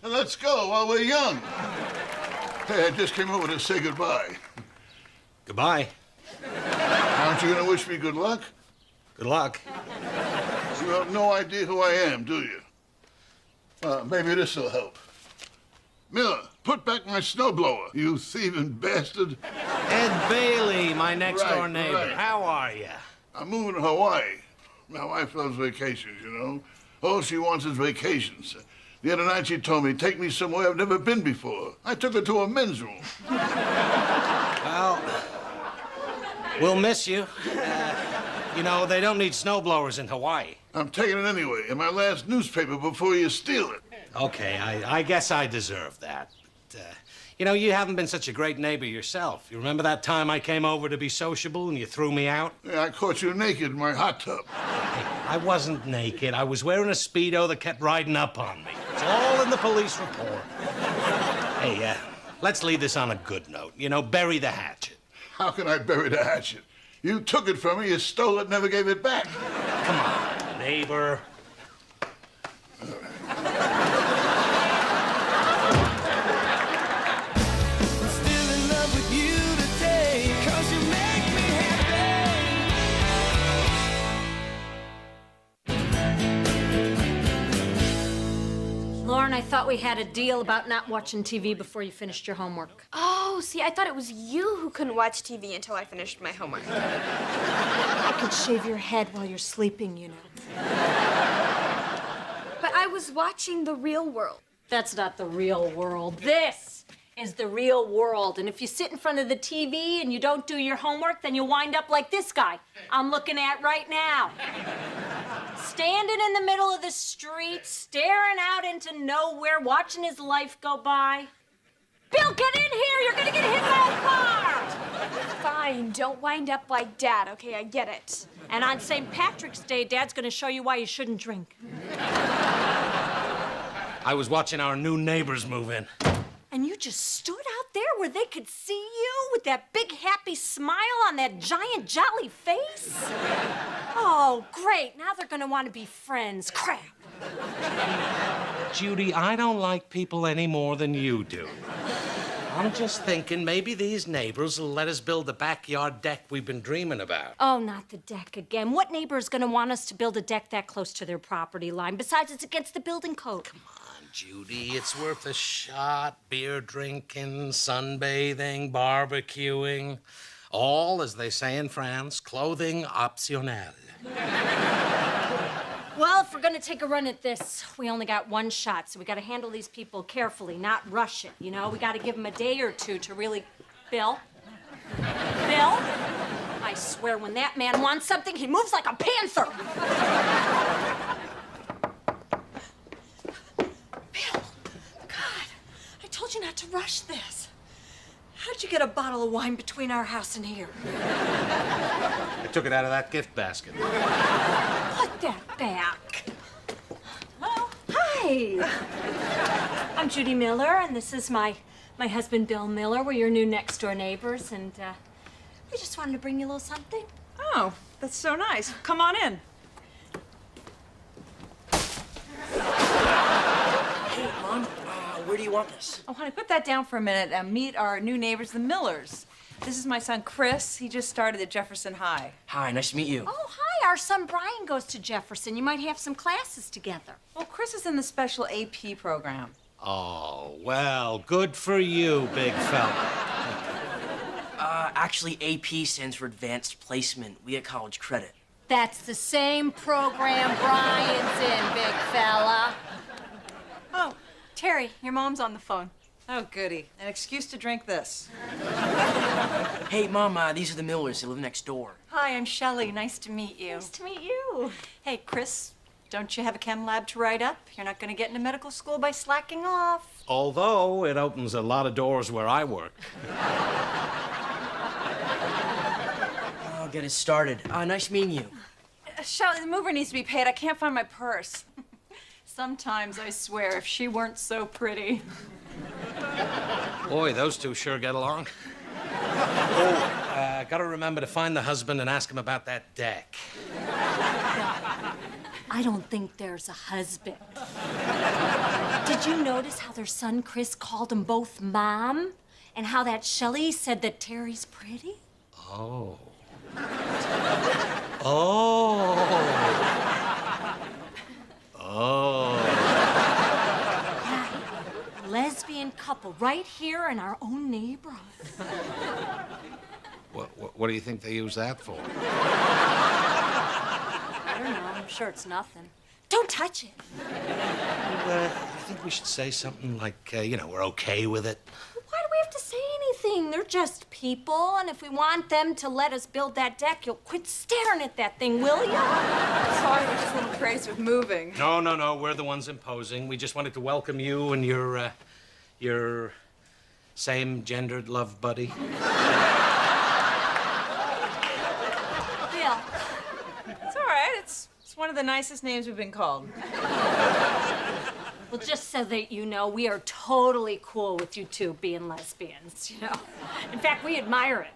Let's go while we're young. Hey, I just came over to say goodbye. Goodbye. Aren't you going to wish me good luck? Good luck. You have no idea who I am, do you? Maybe this'll help. Miller, put back my snowblower, you thieving bastard. Ed Bailey, my next-door neighbor. Right. How are you? I'm moving to Hawaii. My wife loves vacations, you know. All she wants is vacations. The other night she told me, take me somewhere I've never been before. I took her to a men's room. Well, we'll miss you. You know, they don't need snowblowers in Hawaii. I'm taking it anyway, in my last newspaper before you steal it. Okay, I guess I deserve that. But, you know, you haven't been such a great neighbor yourself. You remember that time I came over to be sociable and you threw me out? Yeah, I caught you naked in my hot tub. Hey, I wasn't naked. I was wearing a Speedo that kept riding up on me. It's all in the police report. Hey, let's leave this on a good note. You know, bury the hatchet. How can I bury the hatchet? You took it from me, you stole it, never gave it back. Come on, neighbor. Lauren, I thought we had a deal about not watching TV before you finished your homework. Oh, see, I thought it was you who couldn't watch TV until I finished my homework. I could shave your head while you're sleeping, you know. But I was watching The Real World. That's not the real world. This is the real world. And if you sit in front of the TV and you don't do your homework, then you wind up like this guy I'm looking at right now. Standing in the middle of the street, staring out into nowhere, watching his life go by. Bill, get in here! You're gonna get hit by a car! Fine, don't wind up like Dad, okay? I get it. And on St. Patrick's Day, Dad's gonna show you why you shouldn't drink. I was watching our new neighbors move in. And you just stood out there where they could see you with that big happy smile on that giant jolly face? Oh, great. Now they're gonna want to be friends. Crap. Judy, I don't like people any more than you do. I'm just thinking maybe these neighbors will let us build the backyard deck we've been dreaming about. Oh, not the deck again. What neighbor is gonna want us to build a deck that close to their property line? Besides, it's against the building code. Come on, Judy, it's worth a shot. Beer drinking, sunbathing, barbecuing. All, as they say in France, clothing optionnel. Well, if we're gonna take a run at this, we only got one shot, so we gotta handle these people carefully, not rush it, you know? We gotta give them a day or two to really... Bill? Bill? I swear, when that man wants something, he moves like a panther! Bill, God, I told you not to rush this. How'd you get a bottle of wine between our house and here? I took it out of that gift basket. Put that back. Hello. Hi. I'm Judy Miller, and this is my husband, Bill Miller. We're your new next-door neighbors, and we just wanted to bring you a little something. Oh, that's so nice. Come on in. Hey, Mom, where do you want this? Oh, honey, put that down for a minute and meet our new neighbors, the Millers. This is my son, Chris. He just started at Jefferson High. Hi, nice to meet you. Oh, hi. Our son Brian goes to Jefferson. You might have some classes together. Well, Chris is in the special AP program. Oh, well, good for you, big fella. Actually, AP stands for Advanced Placement. We get college credit. That's the same program Brian's in, big fella. Oh, Terry, your mom's on the phone. Oh, goody. An excuse to drink this. Hey, Mom, these are the Millers. They live next door. Hi, I'm Shelley. Nice to meet you. Nice to meet you. Hey, Chris, don't you have a chem lab to write up? You're not going to get into medical school by slacking off. Although it opens a lot of doors where I work. I'll get it started. Nice meeting you. Shelley, the mover needs to be paid. I can't find my purse. Sometimes, I swear, if she weren't so pretty. Boy, those two sure get along. Oh, gotta remember to find the husband and ask him about that deck. I I don't think there's a husband. Did you notice how their son Chris called them both Mom? And how that Shelley said that Terry's pretty? Oh. Oh. Oh. Lesbian couple right here in our own neighborhood. What do you think they use that for? I don't know. I'm sure it's nothing. Don't touch it. I think we should say something like, we're okay with it. Why do we have to say anything? They're just people, and if we want them to let us build that deck, you'll quit staring at that thing, will you? Sorry, we're just a little crazy with moving. No, we're the ones imposing. We just wanted to welcome you and your same-gendered love buddy. Bill. It's all right. It's one of the nicest names we've been called. Well, just so that you know, we are totally cool with you two being lesbians, you know. In fact, we admire it.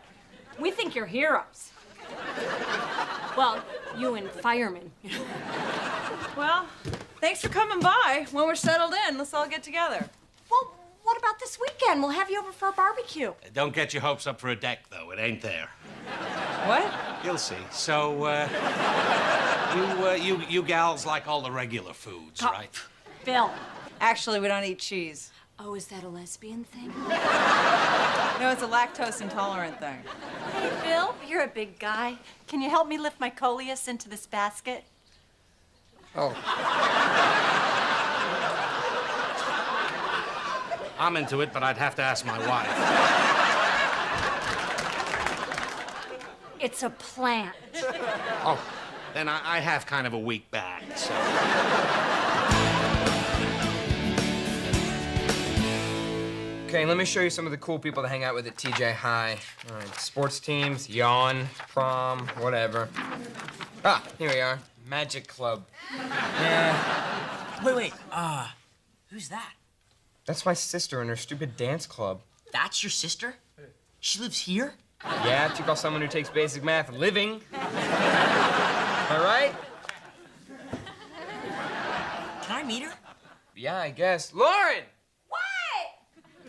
We think you're heroes. Well, you and firemen. Well, thanks for coming by. When we're settled in, let's all get together. Well, what about this weekend? We'll have you over for a barbecue. Don't get your hopes up for a deck, though. It ain't there. What? You'll see. So, you gals like all the regular foods, right? Bill. Actually, we don't eat cheese. Oh, is that a lesbian thing? No, it's a lactose intolerant thing. Hey, Bill, you're a big guy. Can you help me lift my coleus into this basket? Oh. I'm into it, but I'd have to ask my wife. It's a plant. Oh, then I have kind of a weak back, so... Okay, let me show you some of the cool people to hang out with at TJ High. All right, sports teams, yawn, prom, whatever. Ah, here we are. Magic Club. Yeah. Wait, who's that? That's my sister in her stupid dance club. That's your sister? She lives here? Yeah, what you call someone who takes basic math living. Am I right? Can I meet her? Yeah, I guess. Lauren! What?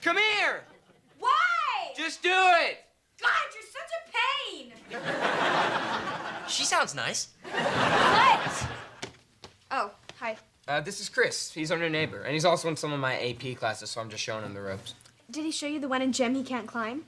Come here! Why? Just do it! God, you're such a pain. She sounds nice. What? Oh, hi. This is Chris. He's our new neighbor, and he's also in some of my AP classes, so I'm just showing him the ropes. Did he show you the one in gym he can't climb?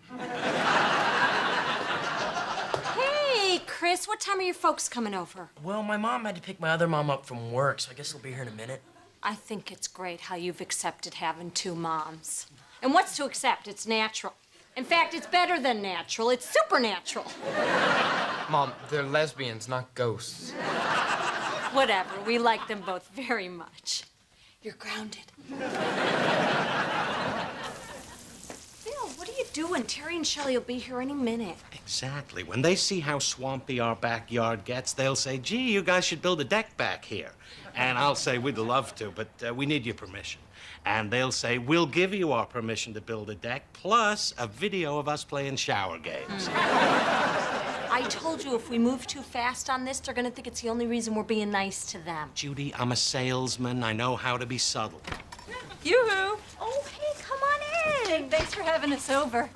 Hey, Chris, what time are your folks coming over? Well, my mom had to pick my other mom up from work, so I guess they'll be here in a minute. I think it's great how you've accepted having two moms. And what's to accept? It's natural. In fact, it's better than natural. It's supernatural. Mom, they're lesbians, not ghosts. Whatever. We like them both very much. You're grounded. Bill, what are you doing? Terry and Shelley will be here any minute. Exactly. When they see how swampy our backyard gets, they'll say, gee, you guys should build a deck back here. And I'll say, we'd love to, but we need your permission. And they'll say, we'll give you our permission to build a deck, plus a video of us playing shower games. I told you if we move too fast on this, they're gonna think it's the only reason we're being nice to them. Judy, I'm a salesman. I know how to be subtle. Yoo-hoo! Oh, hey, come on in. Thanks for having us over.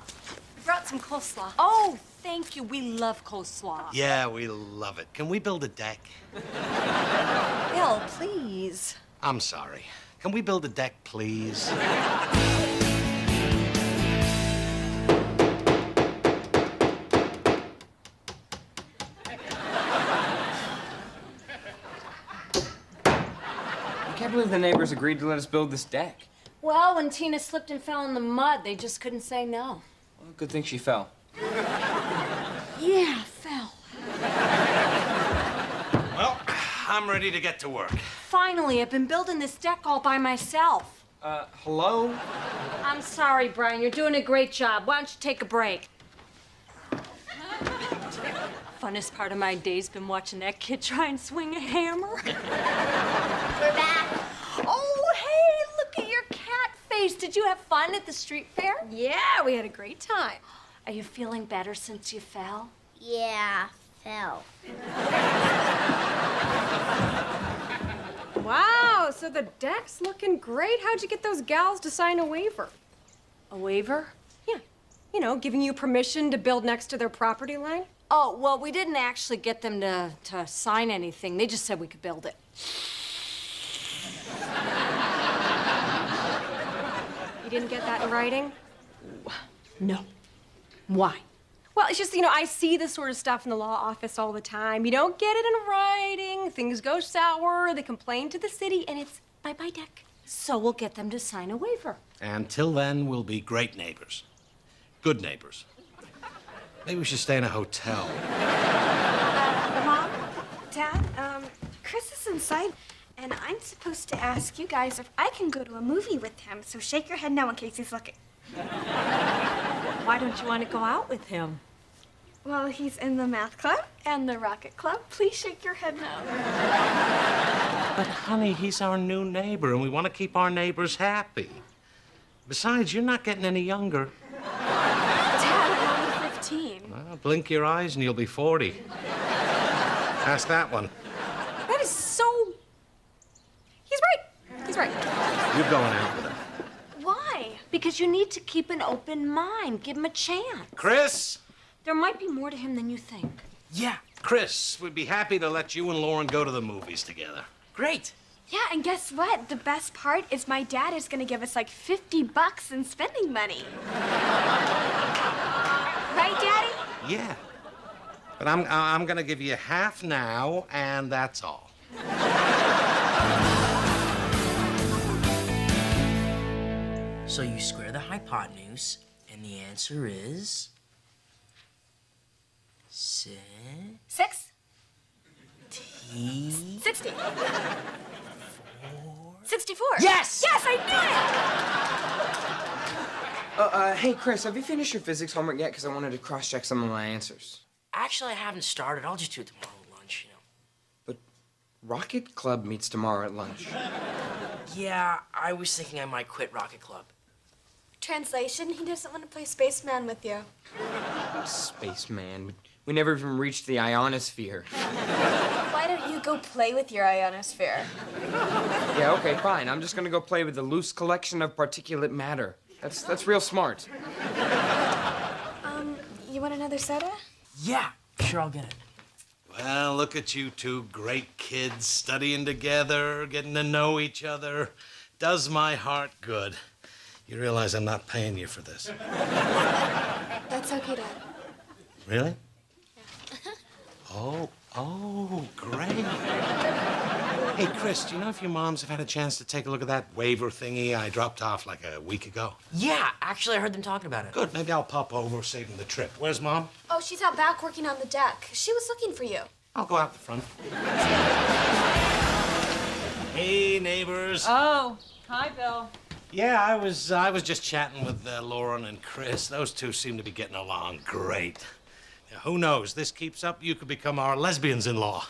We brought some coleslaw. Oh, thank you. We love coleslaw. Yeah, we love it. Can we build a deck? Bill, please. I'm sorry. Can we build a deck, please? I can't believe the neighbors agreed to let us build this deck. Well, when Tina slipped and fell in the mud, they just couldn't say no. Well, good thing she fell. Yeah, fell. Well, I'm ready to get to work. Finally, I've been building this deck all by myself. Hello? I'm sorry, Brian. You're doing a great job. Why don't you take a break? Funnest part of my day's been watching that kid try and swing a hammer. We're back. Oh, hey, look at your cat face. Did you have fun at the street fair? Yeah, we had a great time. Are you feeling better since you fell? Yeah, fell. Wow, so the deck's looking great. How'd you get those gals to sign a waiver? A waiver? Yeah, you know, giving you permission to build next to their property line. Oh, well, we didn't actually get them to sign anything. They just said we could build it. You didn't get that in writing? No. Why? Well, it's just, you know, I see this sort of stuff in the law office all the time. You don't get it in writing, things go sour, they complain to the city, and it's bye-bye deck. So we'll get them to sign a waiver. Until then, we'll be great neighbors. Good neighbors. Maybe we should stay in a hotel. Mom, Dad, Chris is inside, and I'm supposed to ask you guys if I can go to a movie with him, so shake your head no in case he's looking. Why don't you want to go out with him? Well, he's in the math club and the rocket club. Please shake your head no. But, honey, he's our new neighbor, and we want to keep our neighbors happy. Besides, you're not getting any younger. Dad, I'm only 15. Well, blink your eyes and you'll be 40. Ask that one. That is so... He's right. He's right. You're going out with him. Why? Because you need to keep an open mind. Give him a chance. Chris! There might be more to him than you think. Yeah, Chris, we'd be happy to let you and Lauren go to the movies together. great. Yeah, and guess what? The best part is my dad is gonna give us like $50 in spending money. Right, Daddy? Yeah. But I'm gonna give you half now, and that's all. So you square the hypotenuse, and the answer is... 6... 60. 64. Yes! Yes, I knew it! Hey, Chris, have you finished your physics homework yet? Because I wanted to cross-check some of my answers. Actually, I haven't started. I'll just do it tomorrow at lunch, you know. But Rocket Club meets tomorrow at lunch. Yeah, I was thinking I might quit Rocket Club. Translation, he doesn't want to play spaceman with you. Spaceman. We never even reached the ionosphere. Why don't you go play with your ionosphere? Yeah, okay, fine. I'm just gonna go play with the loose collection of particulate matter. That's real smart. You want another soda? Yeah, sure, I'll get it. Well, look at you two great kids studying together, getting to know each other. Does my heart good. You realize I'm not paying you for this. That's okay, Dad. Really? Oh, great. Hey, Chris, do you know if your moms have had a chance to take a look at that waiver thingy I dropped off like a week ago? Yeah, actually, I heard them talking about it. Good, maybe I'll pop over, save them the trip. Where's Mom? Oh, she's out back working on the deck. She was looking for you. I'll go out the front. Hey, neighbors. Oh, hi, Bill. Yeah, I was just chatting with Lauren and Chris. Those two seem to be getting along great. Yeah, who knows? This keeps up, you could become our lesbians-in-law.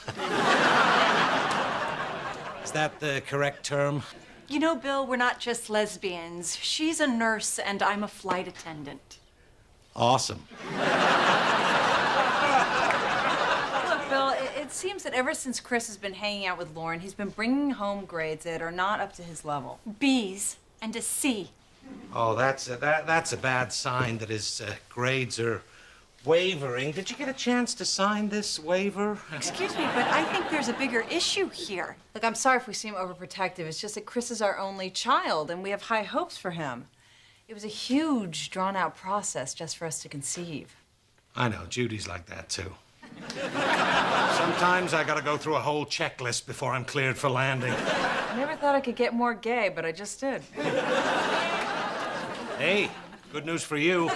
Is that the correct term? You know, Bill, we're not just lesbians. She's a nurse and I'm a flight attendant. Awesome. Look, Bill, it seems that ever since Chris has been hanging out with Lauren, he's been bringing home grades that are not up to his level. B's and a C. Oh, that's a bad sign that his grades are wavering. Did you get a chance to sign this waiver? Excuse me, but I think there's a bigger issue here. Look, I'm sorry if we seem overprotective. It's just that Chris is our only child, and we have high hopes for him. It was a huge, drawn-out process just for us to conceive. I know, Judy's like that, too. Sometimes I gotta go through a whole checklist before I'm cleared for landing. I never thought I could get more gay, but I just did. Hey, good news for you.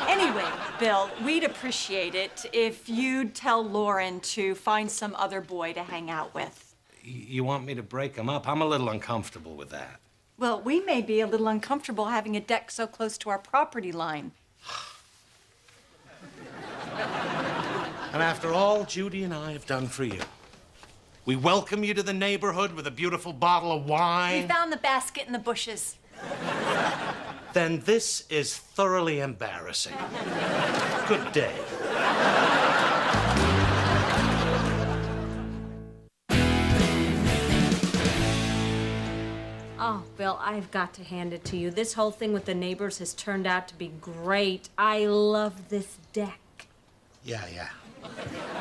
Anyway, Bill, we'd appreciate it if you'd tell Lauren to find some other boy to hang out with. You want me to break them up? I'm a little uncomfortable with that. Well, we may be a little uncomfortable having a deck so close to our property line. And after all Judy and I have done for you, we welcome you to the neighborhood with a beautiful bottle of We wine. found the basket in the bushes. Then this is thoroughly embarrassing. Good day. Bill, I've got to hand it to you. This whole thing with the Neighbors has turned out to be great. I love this deck. Yeah.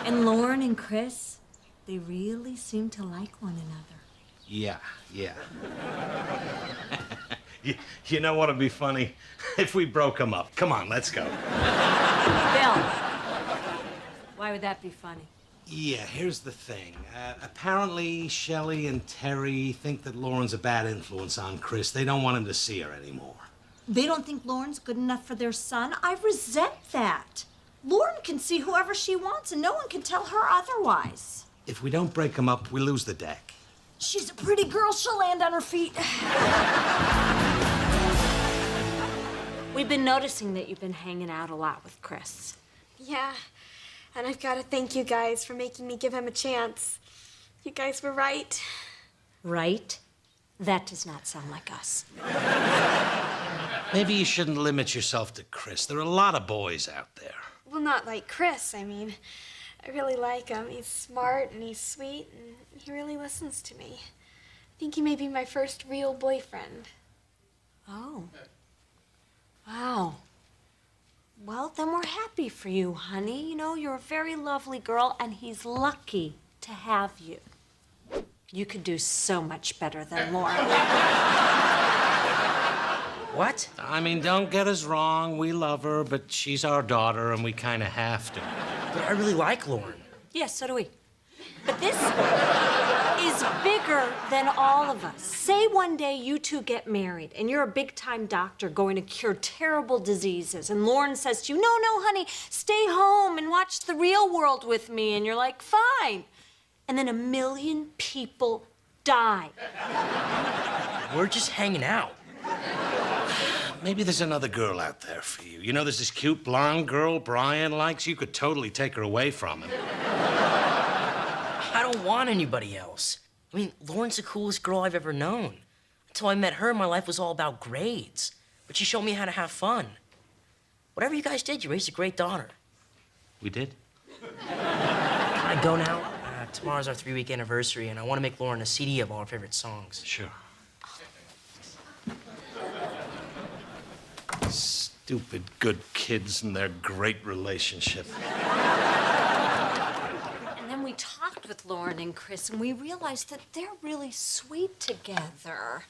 And Lauren and Chris, they really seem to like one another. Yeah. You know what'd be funny? If we broke them up. Come on, let's go. Bill, why would that be funny? Yeah, here's the thing. Apparently, Shelley and Terry think that Lauren's a bad influence on Chris. They don't want him to see her anymore. They don't think Lauren's good enough for their son? I resent that. Lauren can see whoever she wants, and no one can tell her otherwise. If we don't break them up, we lose the deck. She's a pretty girl. She'll land on her feet. We've been noticing that you've been hanging out a lot with Chris. Yeah, and I've got to thank you guys for making me give him a chance. You guys were right. Right? That does not sound like us. Maybe you shouldn't limit yourself to Chris. There are a lot of boys out there. Well, not like Chris. I mean, I really like him. He's smart and he's sweet and he really listens to me. I think he may be my first real boyfriend. Oh. Wow. Well, then we're happy for you, honey. You know, you're a very lovely girl, and he's lucky to have you. You could do so much better than Laura. What? I mean, don't get us wrong. We love her, but she's our daughter, and we kind of have to. But I really like Lauren. Yes, so do we. But this is bigger than all of us. Say one day you two get married, and you're a big-time doctor going to cure terrible diseases, and Lauren says to you, no, honey, stay home and watch The Real World with me, and you're like, fine. And then 1 million people die. We're just hanging out. Maybe there's another girl out there for you. You know, there's this cute blonde girl Brian likes. You could totally take her away from him. I don't want anybody else. I mean, Lauren's the coolest girl I've ever known. Until I met her, my life was all about grades. But she showed me how to have fun. Whatever you guys did, you raised a great daughter. We did? Can I go now? Tomorrow's our 3-week anniversary, and I want to make Lauren a CD of all our favorite songs. Sure. Stupid good kids and their great relationship. And then we talked with Lauren and Chris, and we realized that they're really sweet together.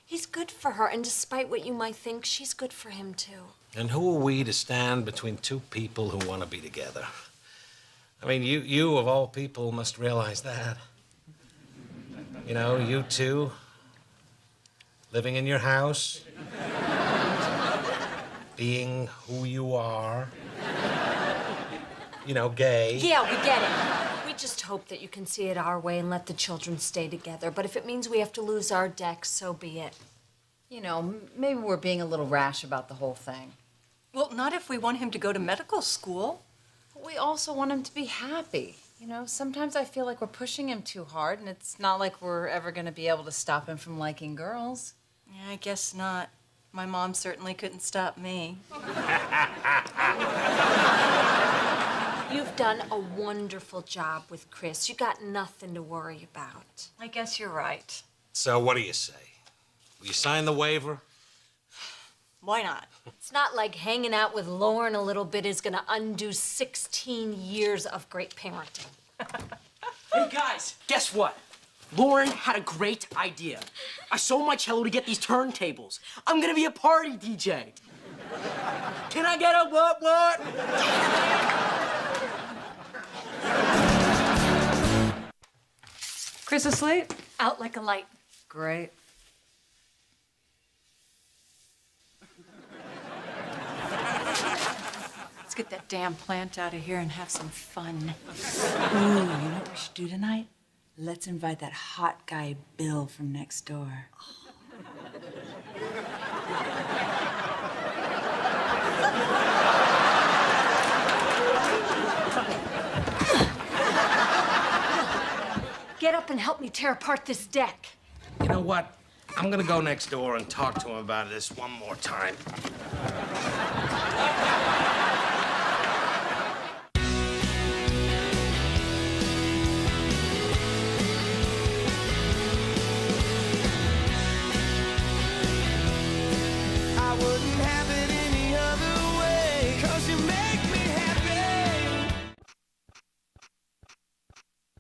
He's good for her, and despite what you might think, she's good for him, too. And who are we to stand between two people who want to be together? I mean, you of all people must realize that. You know, you two, living in your house, being who you are, you know, gay. Yeah, we get it. We just hope that you can see it our way and let the children stay together. But if it means we have to lose our deck, so be it. You know, maybe we're being a little rash about the whole thing. Well, not if we want him to go to medical school. But we also want him to be happy. You know, sometimes I feel like we're pushing him too hard, and it's not like we're ever going to be able to stop him from liking girls. Yeah, I guess not. My mom certainly couldn't stop me. You've done a wonderful job with Chris. You got nothing to worry about. I guess you're right. So what do you say? Will you sign the waiver? Why not? It's not like hanging out with Lauren a little bit is gonna undo 16 years of great parenting. Hey, guys, guess what? Lauren had a great idea. I sold my cello to get these turntables. I'm gonna be a party DJ. Can I get a what? Chris asleep? Out like a light. Great. Let's get that damn plant out of here and have some fun. Ooh, you know what we should do tonight? Let's invite that hot guy, Bill, from next door. Get up and help me tear apart this deck. You know what? I'm gonna go next door and talk to him about this one more time.